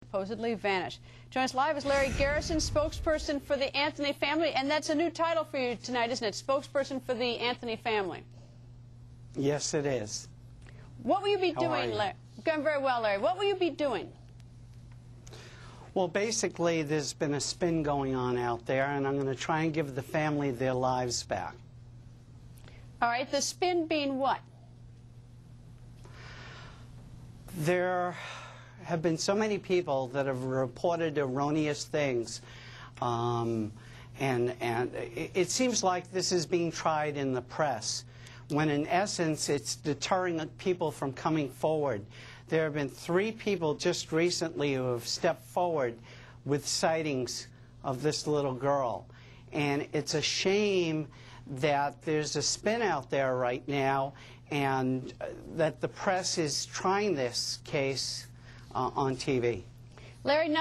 supposedly vanished. Join us live is Larry Garrison, spokesperson for the Anthony family, and that's a new title for you tonight, isn't it? Spokesperson for the Anthony family. Yes, it is. What will you be doing, Larry? Going very well, Larry. What will you be doing? Well, basically, there's been a spin going on out there, and I'm going to try and give the family their lives back. All right, the spin being what? There have been so many people that have reported erroneous things, and it seems like this is being tried in the press, when in essence it's deterring people from coming forward. There have been 3 people just recently who have stepped forward with sightings of this little girl, and it's a shame that there's a spin out there right now and that the press is trying this case on TV. Larry,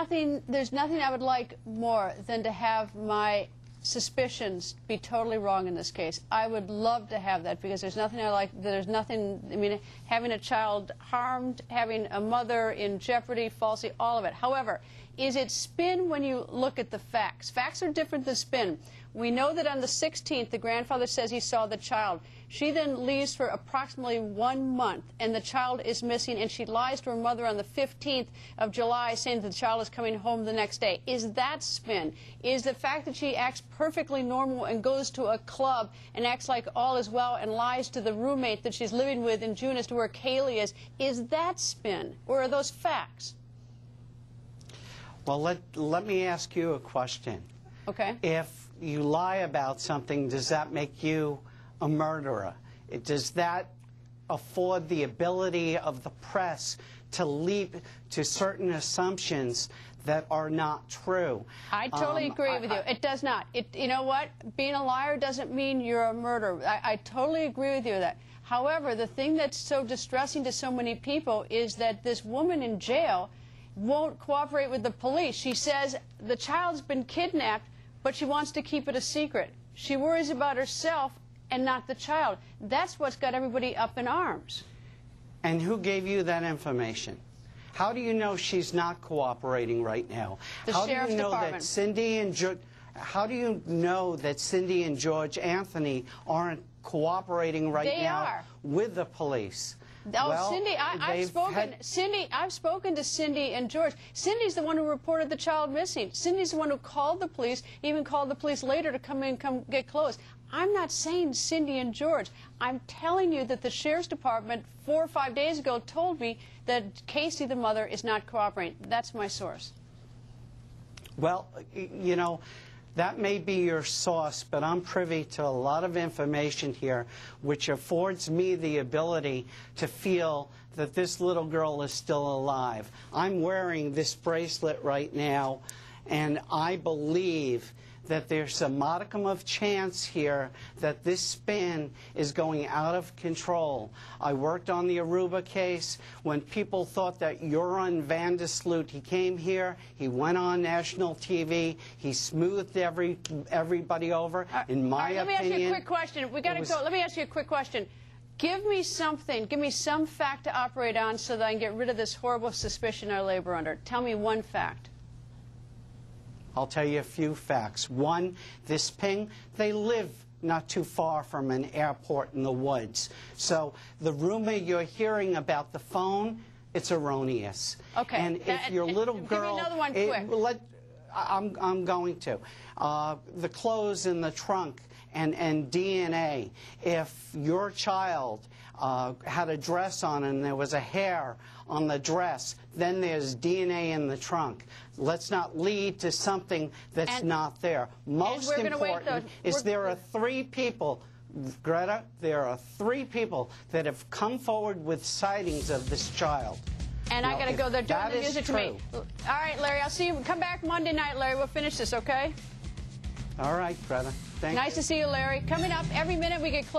there's nothing I would like more than to have my suspicions be totally wrong in this case. I would love to have that, because there's nothing I like. There's nothing, I mean, having a child harmed, having a mother in jeopardy, falsely, all of it. However, is it spin when you look at the facts? Facts are different than spin. We know that on the 16th, the grandfather says he saw the child. She then leaves for approximately 1 month, and the child is missing, and she lies to her mother on the 15th of July, saying that the child is coming home the next day. Is that spin? Is the fact that she acts perfectly normal and goes to a club and acts like all is well and lies to the roommate that she's living with in June as to where Caylee is that spin, or are those facts? Well, let me ask you a question. Okay. If you lie about something, does that make you a murderer? Does that afford the ability of the press to leap to certain assumptions that are not true? I totally agree with you. It does not. You know what? Being a liar doesn't mean you're a murderer. I totally agree with you with that. However, the thing that's so distressing to so many people is that this woman in jail won't cooperate with the police. She says the child's been kidnapped, but she wants to keep it a secret. She worries about herself and not the child. That's what's got everybody up in arms. And who gave you that information? How do you know she's not cooperating right now? The How Sheriff's do you know Department. that Cindy and how do you know that Cindy and George Anthony aren't cooperating right now with the police? Oh, well, Cindy, I've spoken to Cindy and George. Cindy's the one who reported the child missing. Cindy's the one who called the police, even called the police later to come get close. I'm not saying Cindy and George. I'm telling you that the Sheriff's Department 4 or 5 days ago told me that Casey, the mother, is not cooperating. That's my source. Well, you know, that may be your source, but I'm privy to a lot of information here which affords me the ability to feel that this little girl is still alive. I'm wearing this bracelet right now, and I believe that there's a modicum of chance here that this spin is going out of control. I worked on the Aruba case. When people thought that Joran van der Sloot, he came here, he went on national TV, he smoothed everybody over. In my opinion, let me ask you a quick question. We got to go. Let me ask you a quick question. Give me something, give me some fact to operate on so that I can get rid of this horrible suspicion I labor under. Tell me one fact. I'll tell you a few facts. One, this ping, they live not too far from an airport in the woods. So the rumor you're hearing about the phone, it's erroneous. Okay. And if your little girl... Give me another one quick. I'm going to. The clothes in the trunk and DNA. If your child had a dress on and there was a hair on the dress, then there's DNA in the trunk. Let's not lead to something that's not there. Most important is there are 3 people, Greta, there are 3 people that have come forward with sightings of this child. And I got to go. They're doing the music to me. All right, Larry, I'll see you. Come back Monday night, Larry. We'll finish this, okay? All right, Greta. Thank you. Nice to see you, Larry. Coming up, every minute we get closer.